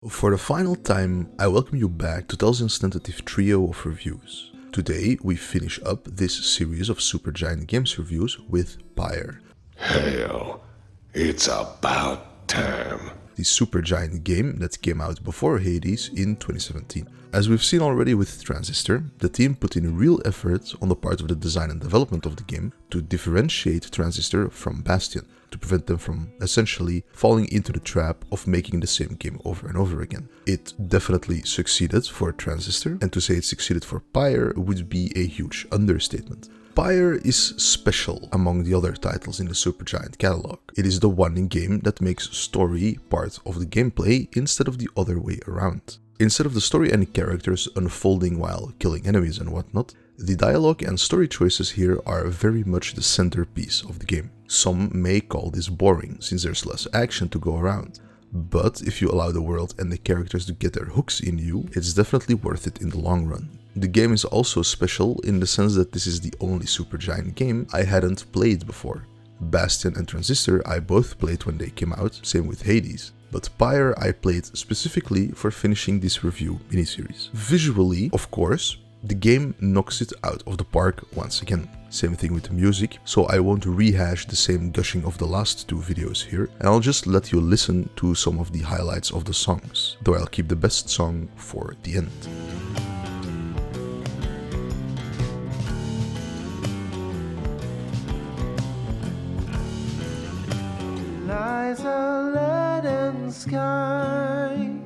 For the final time, I welcome you back to Talzion's tentative trio of reviews. Today we finish up this series of Supergiant Games reviews with Pyre. Hell, it's about time. The Supergiant game that came out before Hades in 2017. As we've seen already with Transistor, the team put in real effort on the part of the design and development of the game to differentiate Transistor from Bastion, to prevent them from essentially falling into the trap of making the same game over and over again. It definitely succeeded for Transistor, and to say it succeeded for Pyre would be a huge understatement. Pyre is special among the other titles in the Supergiant catalog. It is the one game that makes story part of the gameplay instead of the other way around. Instead of the story and characters unfolding while killing enemies and whatnot, the dialogue and story choices here are very much the centerpiece of the game. Some may call this boring, since there's less action to go around. But if you allow the world and the characters to get their hooks in you, it's definitely worth it in the long run. The game is also special in the sense that this is the only Supergiant game I hadn't played before. Bastion and Transistor I both played when they came out, same with Hades. But Pyre I played specifically for finishing this review miniseries. Visually, of course, the game knocks it out of the park once again. Same thing with the music, so I won't rehash the same gushing of the last two videos here, and I'll just let you listen to some of the highlights of the songs, though I'll keep the best song for the end. Lies a leaden sky,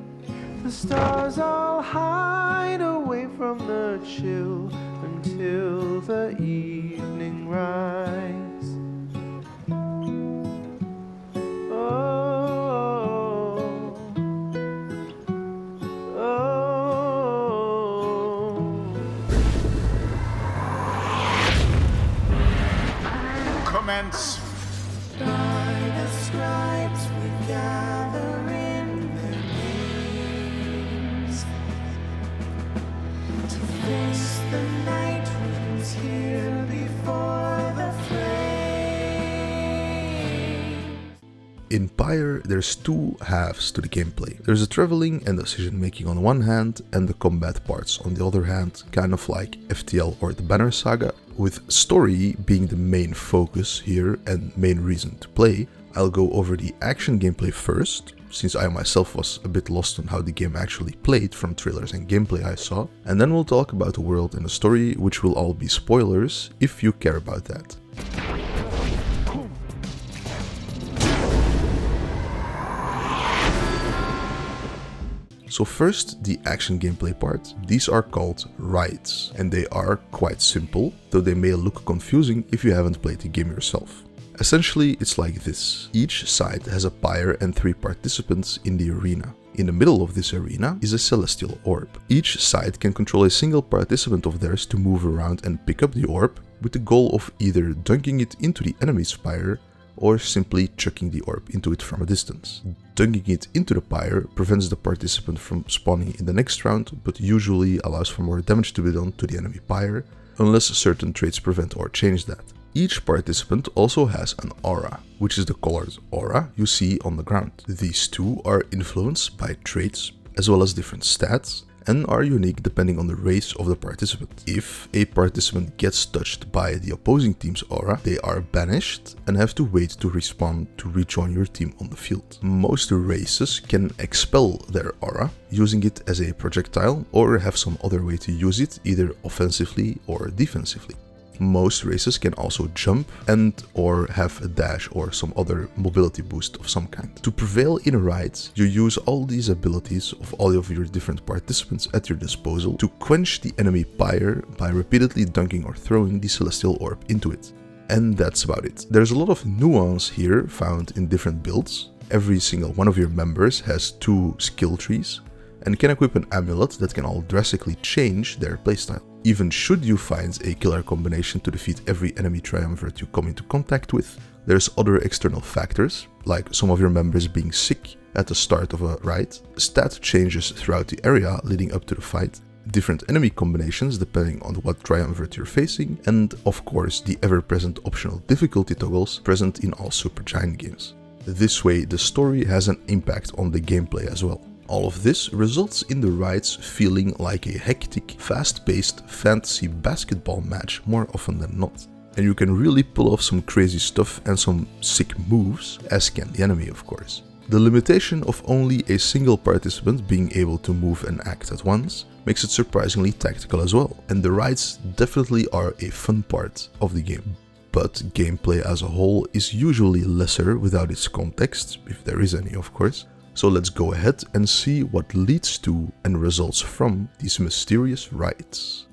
the stars all hide away from the chill until the evening rise. Oh, oh. Commence. By the scribes we gather in their names to face the night winds here before the flames. In Pyre, there's two halves to the gameplay. There's the traveling and decision making on one hand, and the combat parts on the other hand, kind of like FTL or the Banner Saga. With story being the main focus here and main reason to play, I'll go over the action gameplay first, since I myself was a bit lost on how the game actually played from trailers and gameplay I saw, and then we'll talk about the world and the story, which will all be spoilers if you care about that. So first, the action gameplay part. These are called Rites, and they are quite simple, though they may look confusing if you haven't played the game yourself. Essentially, it's like this. Each side has a pyre and 3 participants in the arena. In the middle of this arena is a celestial orb. Each side can control a single participant of theirs to move around and pick up the orb, with the goal of either dunking it into the enemy's pyre or simply chucking the orb into it from a distance. Dunking it into the pyre prevents the participant from spawning in the next round, but usually allows for more damage to be done to the enemy pyre, unless certain traits prevent or change that. Each participant also has an aura, which is the colored aura you see on the ground. These two are influenced by traits, as well as different stats, and are unique depending on the race of the participant. If a participant gets touched by the opposing team's aura, they are banished and have to wait to respawn to rejoin your team on the field. Most races can expel their aura, using it as a projectile or have some other way to use it, either offensively or defensively. Most races can also jump and or have a dash or some other mobility boost of some kind. To prevail in a ride, you use all these abilities of all of your different participants at your disposal to quench the enemy pyre by repeatedly dunking or throwing the celestial orb into it. And that's about it. There's a lot of nuance here found in different builds. Every single one of your members has 2 skill trees and can equip an amulet that can all drastically change their playstyle. Even should you find a killer combination to defeat every enemy triumvirate you come into contact with, there's other external factors, like some of your members being sick at the start of a raid, stat changes throughout the area leading up to the fight, different enemy combinations depending on what triumvirate you're facing, and of course the ever-present optional difficulty toggles present in all Supergiant games. This way the story has an impact on the gameplay as well. All of this results in the Rites feeling like a hectic, fast-paced fantasy basketball match more often than not. And you can really pull off some crazy stuff and some sick moves, as can the enemy of course. The limitation of only a single participant being able to move and act at once makes it surprisingly tactical as well, and the Rites definitely are a fun part of the game. But gameplay as a whole is usually lesser without its context, if there is any of course. So let's go ahead and see what leads to and results from these mysterious Rites.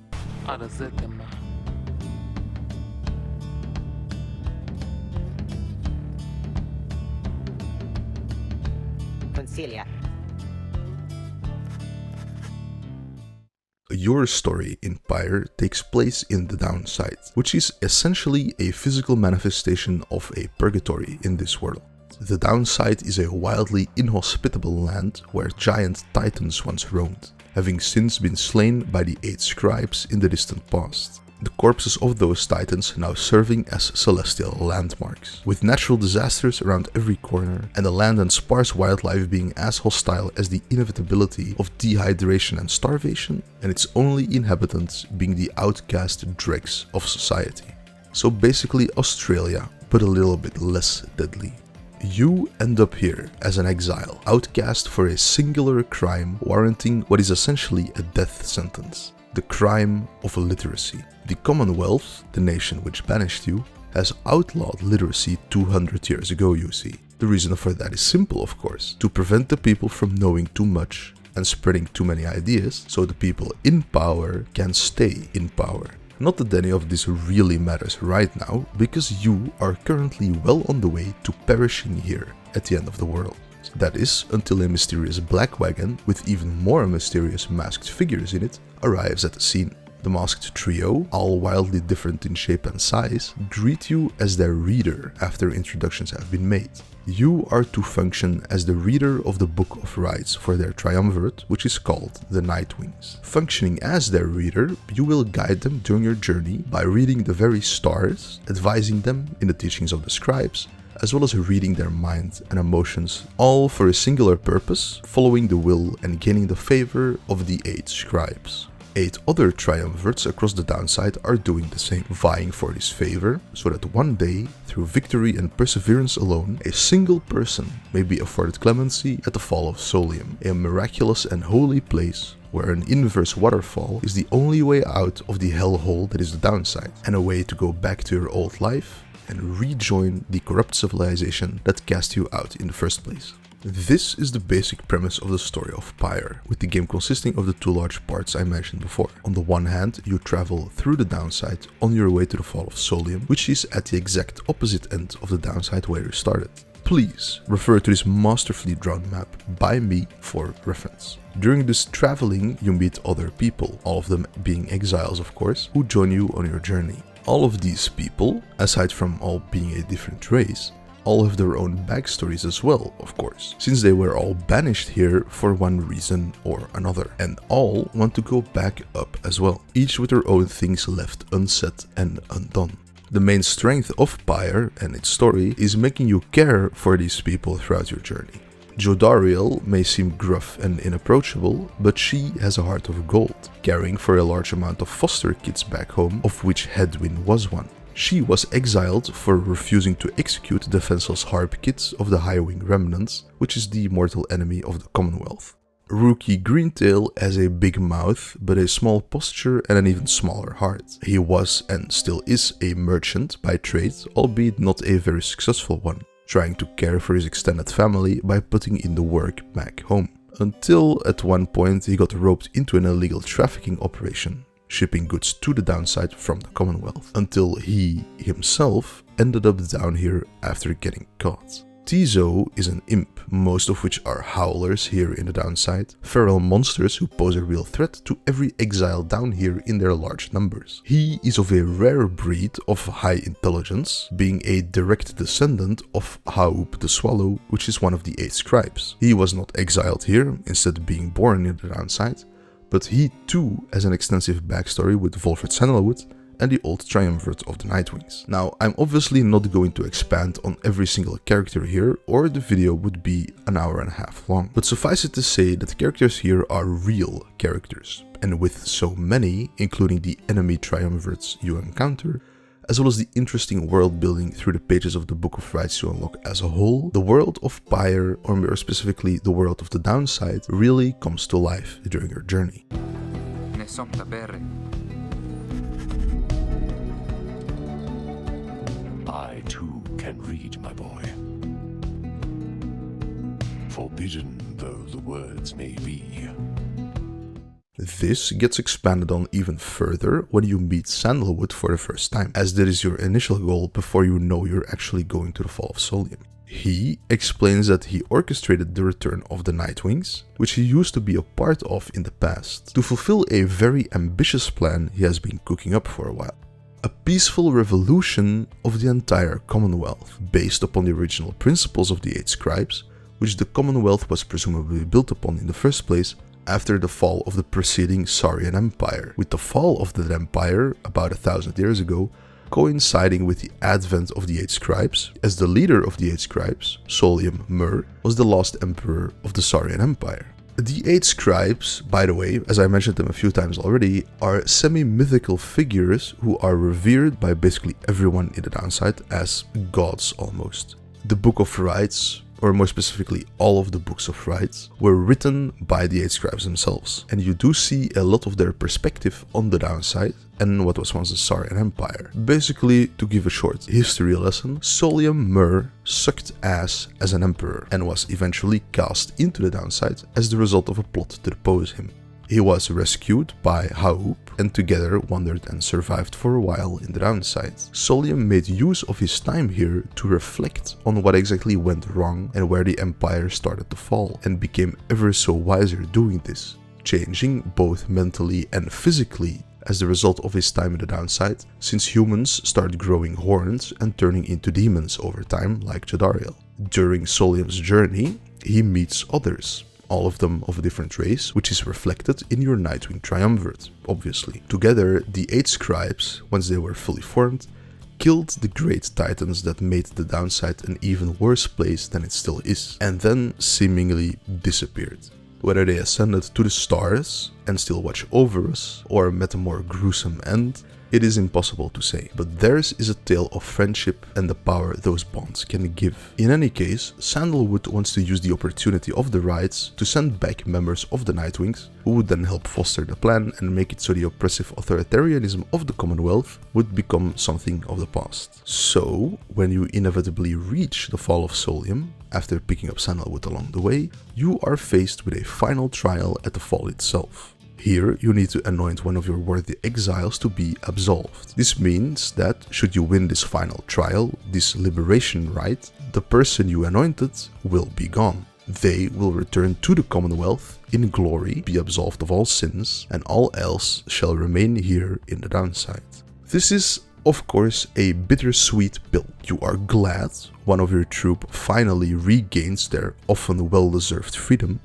Consilia. Your story in Pyre takes place in the Downside, which is essentially a physical manifestation of a purgatory in this world. The Downside is a wildly inhospitable land where giant titans once roamed, having since been slain by the 8 scribes in the distant past. The corpses of those titans now serving as celestial landmarks, with natural disasters around every corner and the land and sparse wildlife being as hostile as the inevitability of dehydration and starvation, and its only inhabitants being the outcast dregs of society. So basically Australia, but a little bit less deadly. You end up here as an exile, outcast for a singular crime warranting what is essentially a death sentence. The crime of illiteracy. The Commonwealth, the nation which banished you, has outlawed literacy 200 years ago, you see. The reason for that is simple, of course, to prevent the people from knowing too much and spreading too many ideas, so the people in power can stay in power. Not that any of this really matters right now, because you are currently well on the way to perishing here at the end of the world. That is, until a mysterious black wagon with even more mysterious masked figures in it arrives at the scene. The masked trio, all wildly different in shape and size, greet you as their reader after introductions have been made. You are to function as the reader of the Book of Rites for their triumvirate, which is called the Nightwings. Functioning as their reader, you will guide them during your journey by reading the very stars, advising them in the teachings of the scribes, as well as reading their minds and emotions, all for a singular purpose, following the will and gaining the favor of the 8 scribes. 8 other triumvirates across the Downside are doing the same, vying for this favor, so that one day, through victory and perseverance alone, a single person may be afforded clemency at the fall of Solium, a miraculous and holy place where an inverse waterfall is the only way out of the hellhole that is the Downside, and a way to go back to your old life and rejoin the corrupt civilization that cast you out in the first place. This is the basic premise of the story of Pyre, with the game consisting of the 2 large parts I mentioned before. On the one hand, you travel through the Downside on your way to the fall of Solium, which is at the exact opposite end of the Downside where you started. Please refer to this masterfully drawn map by me for reference. During this traveling, you meet other people, all of them being exiles of course, who join you on your journey. All of these people, aside from all being a different race, all have their own backstories as well, of course, since they were all banished here for one reason or another, and all want to go back up as well, each with their own things left unsaid and undone. The main strength of Pyre and its story is making you care for these people throughout your journey. Jodariel may seem gruff and inapproachable, but she has a heart of gold, caring for a large amount of foster kids back home, of which Hedwyn was one. She was exiled for refusing to execute the defenseless harp kids of the Highwing Remnants, which is the mortal enemy of the Commonwealth. Rookie Greentail has a big mouth, but a small posture and an even smaller heart. He was and still is a merchant by trade, albeit not a very successful one, trying to care for his extended family by putting in the work back home. Until at one point he got roped into an illegal trafficking operation, shipping goods to the Downside from the Commonwealth, until he himself ended up down here after getting caught. Tizo is an imp, most of which are howlers here in the Downside, feral monsters who pose a real threat to every exile down here in their large numbers. He is of a rare breed of high intelligence, being a direct descendant of Haup the Swallow, which is one of the 8 scribes. He was not exiled here, instead being born in the Downside, but he too has an extensive backstory with Volfred Sandalwood and the old triumvirate of the Nightwings. Now, I'm obviously not going to expand on every single character here, or the video would be an hour and a half long, but suffice it to say that the characters here are real characters, and with so many, including the enemy triumvirates you encounter, as well as the interesting world building through the pages of the Book of Rites you unlock as a whole, the world of Pyre, or more specifically the world of the Downside, really comes to life during your journey. I too can read, my boy. Forbidden though the words may be. This gets expanded on even further when you meet Sandalwood for the first time, as that is your initial goal before you know you're actually going to the Fall of Solium. He explains that he orchestrated the return of the Nightwings, which he used to be a part of in the past, to fulfill a very ambitious plan he has been cooking up for a while. A peaceful revolution of the entire Commonwealth, based upon the original principles of the 8 Scribes, which the Commonwealth was presumably built upon in the first place after the fall of the preceding Saurian Empire, with the fall of that empire about 1,000 years ago coinciding with the advent of the 8 Scribes, as the leader of the 8 Scribes, Solium Mur, was the last emperor of the Saurian Empire. The 8 Scribes, by the way, as I mentioned them a few times already, are semi-mythical figures who are revered by basically everyone in the Downside as gods almost. The Book of Rites, or more specifically all of the books of Rites, were written by the 8 Scribes themselves, and you do see a lot of their perspective on the Downside and what was once the Saurian Empire. Basically, to give a short history lesson, Solium Mur sucked ass as an emperor and was eventually cast into the Downside as the result of a plot to depose him. He was rescued by Haup and together wandered and survived for a while in the Downside. Solium made use of his time here to reflect on what exactly went wrong and where the Empire started to fall, and became ever so wiser doing this, changing both mentally and physically as the result of his time in the Downside, since humans start growing horns and turning into demons over time like Jadariel. During Solium's journey, he meets others, all of them of a different race, which is reflected in your Nightwing Triumvirate, obviously. Together, the 8 Scribes, once they were fully formed, killed the great titans that made the Downside an even worse place than it still is, and then seemingly disappeared. Whether they ascended to the stars and still watch over us, or met a more gruesome end, it is impossible to say, but theirs is a tale of friendship and the power those bonds can give. In any case, Sandalwood wants to use the opportunity of the Rites to send back members of the Nightwings, who would then help foster the plan and make it so the oppressive authoritarianism of the Commonwealth would become something of the past. So, when you inevitably reach the Fall of Solium, after picking up Sandalwood along the way, you are faced with a final trial at the Fall itself. Here, you need to anoint one of your worthy exiles to be absolved. This means that, should you win this final trial, this liberation rite, the person you anointed will be gone. They will return to the Commonwealth in glory, be absolved of all sins, and all else shall remain here in the Downside. This is, of course, a bittersweet pill. You are glad one of your troop finally regains their often well-deserved freedom,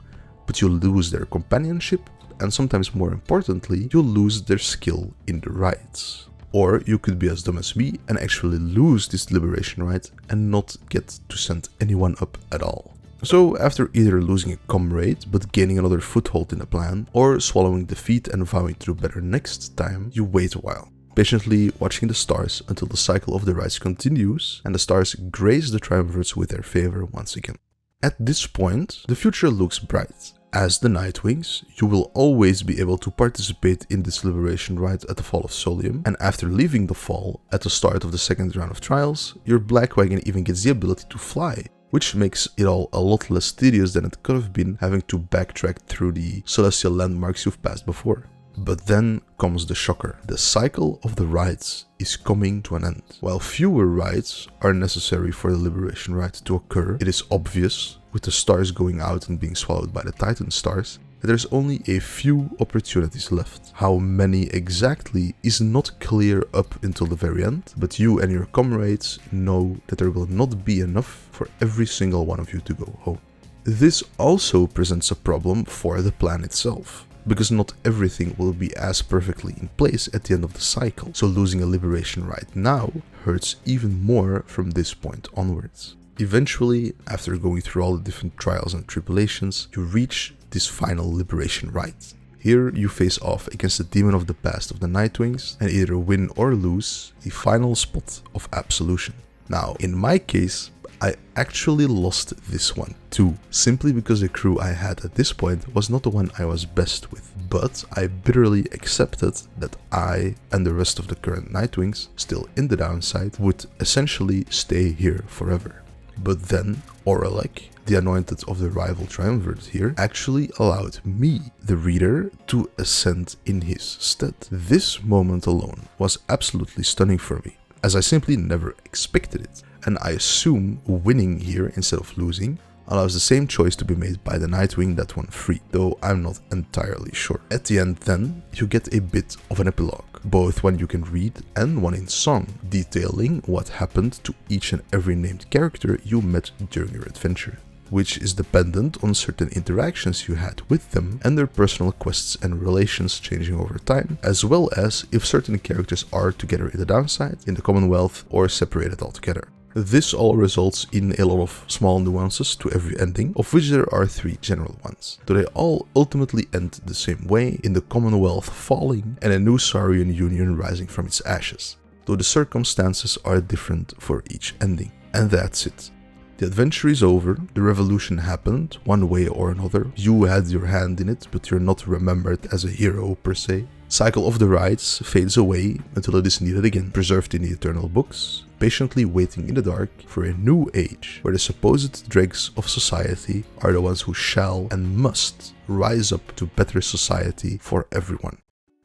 but you lose their companionship, and sometimes more importantly, you lose their skill in the rites. Or you could be as dumb as me and actually lose this liberation rite and not get to send anyone up at all. So after either losing a comrade but gaining another foothold in the plan, or swallowing defeat and vowing to do better next time, you wait a while, patiently watching the stars until the cycle of the rites continues and the stars grace the triumvirates with their favor once again. At this point, the future looks bright. As the Nightwings, you will always be able to participate in this liberation rite at the Fall of Solium, and after leaving the Fall, at the start of the second round of trials, your Black Wagon even gets the ability to fly, which makes it all a lot less tedious than it could have been having to backtrack through the celestial landmarks you've passed before. But then comes the shocker. The cycle of the rites is coming to an end. While fewer rites are necessary for the liberation rite to occur, it is obvious, with the stars going out and being swallowed by the Titan stars, that there's only a few opportunities left. How many exactly is not clear up until the very end, but you and your comrades know that there will not be enough for every single one of you to go home. This also presents a problem for the plan itself. because not everything will be as perfectly in place at the end of the cycle, so losing a liberation right now hurts even more from this point onwards. Eventually, after going through all the different trials and tribulations, you reach this final liberation rite. Here you face off against the demon of the past of the Nightwings and either win or lose the final spot of absolution. Now, in my case, I actually lost this one too, simply because the crew I had at this point was not the one I was best with, but I bitterly accepted that I and the rest of the current Nightwings, still in the downside, would essentially stay here forever. But then Oralek, the anointed of the rival triumvirate here, actually allowed me, the reader, to ascend in his stead. This moment alone was absolutely stunning for me, as I simply never expected it. And I assume winning here instead of losing allows the same choice to be made by the Nightwing that won free, though I'm not entirely sure. At the end then, you get a bit of an epilogue, both one you can read and one in song, detailing what happened to each and every named character you met during your adventure, which is dependent on certain interactions you had with them and their personal quests and relations changing over time, as well as if certain characters are together in the downside, in the Commonwealth, or separated altogether. This all results in a lot of small nuances to every ending, of which there are 3 general ones, though they all ultimately end the same way, in the Commonwealth falling and a new Saurian Union rising from its ashes, though the circumstances are different for each ending. And that's it. The adventure is over, the revolution happened, one way or another, you had your hand in it, but you're not remembered as a hero per se. Cycle of the Rites fades away until it is needed again, preserved in the eternal books, patiently waiting in the dark for a new age, where the supposed dregs of society are the ones who shall and must rise up to better society for everyone.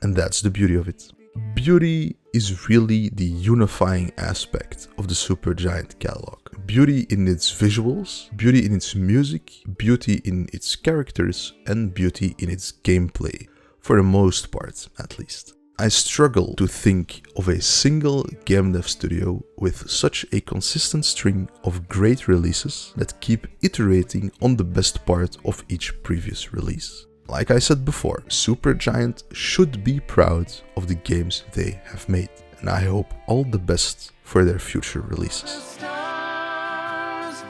And that's the beauty of it. Beauty is really the unifying aspect of the Supergiant catalog. Beauty in its visuals, beauty in its music, beauty in its characters, and beauty in its gameplay, for the most part at least. I struggle to think of a single game dev studio with such a consistent string of great releases that keep iterating on the best part of each previous release. Like I said before, Supergiant should be proud of the games they have made, and I hope all the best for their future releases. Stars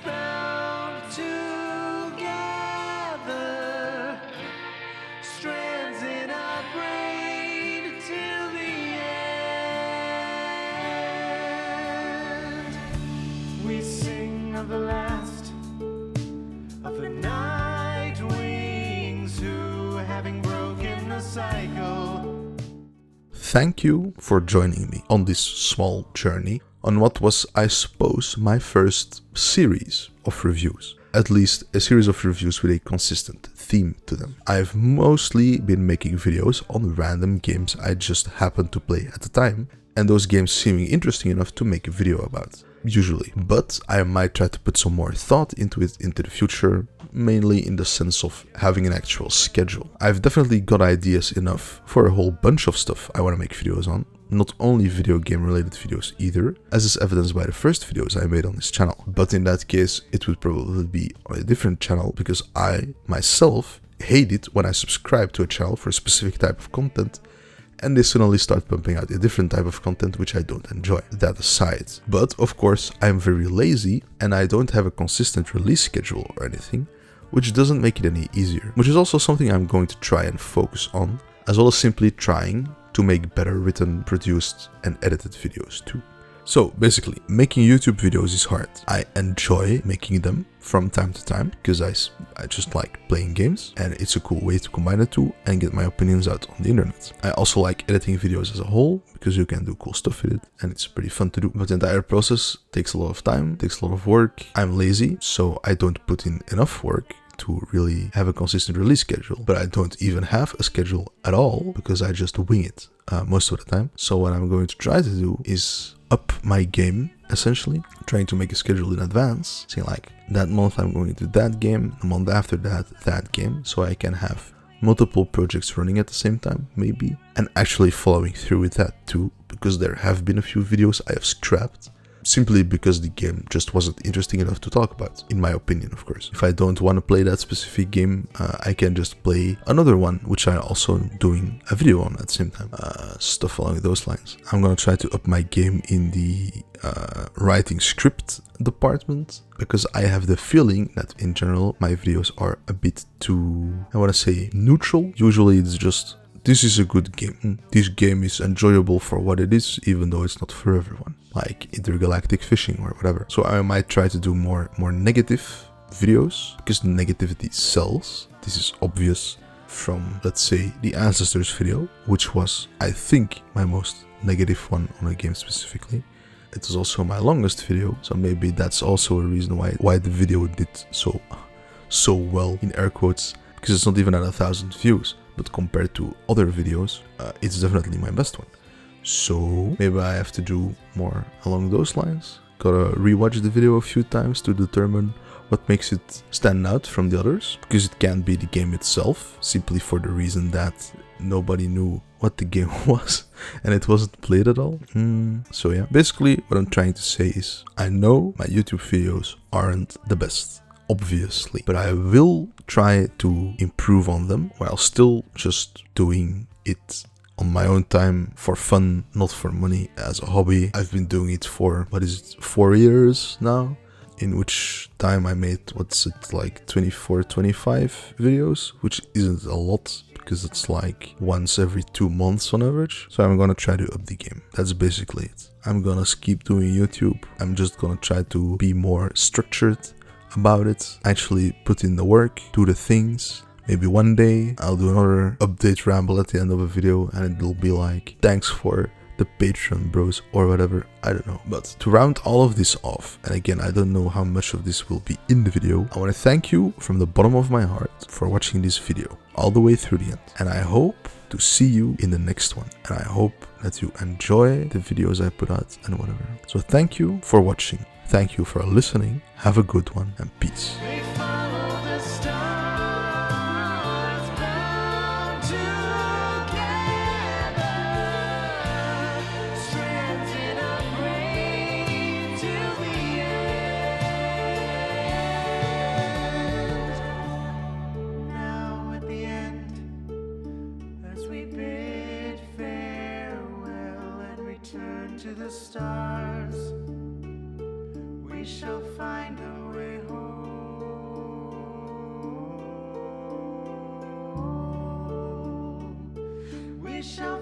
bound together, strands in our brain till the end. We sing of the last of the Nightwings who, having broken the cycle. Thank you for joining me on this small journey on what was, I suppose, my first series of reviews. At least a series of reviews with a consistent theme to them. I've mostly been making videos on random games I just happened to play at the time, and those games seeming interesting enough to make a video about, usually. But I might try to put some more thought into it into the future, mainly in the sense of having an actual schedule. I've definitely got ideas enough for a whole bunch of stuff I want to make videos on, not only video game related videos either, as is evidenced by the first videos I made on this channel. But in that case, it would probably be on a different channel, because I, myself, hate it when I subscribe to a channel for a specific type of content and they suddenly start pumping out a different type of content which I don't enjoy. That aside. But of course, I'm very lazy and I don't have a consistent release schedule or anything, which doesn't make it any easier. Which is also something I'm going to try and focus on, as well as simply trying to make better written, produced and edited videos too. So basically, making YouTube videos is hard. I enjoy making them from time to time because I just like playing games and it's a cool way to combine the two and get my opinions out on the internet. I also like editing videos as a whole because you can do cool stuff with it and it's pretty fun to do. But the entire process takes a lot of time, takes a lot of work. I'm lazy, so I don't put in enough work to really have a consistent release schedule. But I don't even have a schedule at all because I just wing it most of the time. So what I'm going to try to do is up my game, essentially, trying to make a schedule in advance, saying like that month I'm going to do that game, the month after that game, so I can have multiple projects running at the same time, maybe, and actually following through with that too, because there have been a few videos I have scrapped simply because the game just wasn't interesting enough to talk about, in my opinion, of course. If I don't want to play that specific game, I can just play another one, which I also am doing a video on at the same time. Stuff along those lines. I'm gonna try to up my game in the writing script department, because I have the feeling that in general my videos are a bit too, I want to say, neutral. Usually it's just, this is a good game. This game is enjoyable for what it is, even though it's not for everyone. Like intergalactic fishing or whatever. So I might try to do more negative videos, because negativity sells. This is obvious from, let's say, the Ancestors video, which was, I think, my most negative one on a game specifically. It was also my longest video, so maybe that's also a reason why the video did so well, in air quotes, because it's not even at 1,000 views, but compared to other videos, it's definitely my best one. So maybe I have to do more along those lines. Gotta rewatch the video a few times to determine what makes it stand out from the others, because it can't be the game itself, simply for the reason that nobody knew what the game was and it wasn't played at all. So yeah, basically what I'm trying to say is, I know my YouTube videos aren't the best, obviously, but I will try to improve on them while still just doing it on my own time, for fun, not for money, as a hobby. I've been doing it for, 4 years now, in which time I made, like 24, 25 videos, which isn't a lot, because it's like once every 2 months on average. So I'm gonna try to up the game. That's basically it. I'm gonna keep doing YouTube. I'm just gonna try to be more structured about it, actually put in the work, do the things. Maybe one day I'll do another update ramble at the end of a video and it'll be like, thanks for the Patreon bros or whatever, I don't know. But to round all of this off, and again, I don't know how much of this will be in the video, I want to thank you from the bottom of my heart for watching this video all the way through the end. And I hope to see you in the next one. And I hope that you enjoy the videos I put out and whatever. So thank you for watching. Thank you for listening. Have a good one and peace. We follow the stars bound together, strands in a braid till the end. Now at the end, as we bid farewell and return to the stars, we shall find our way home. We shall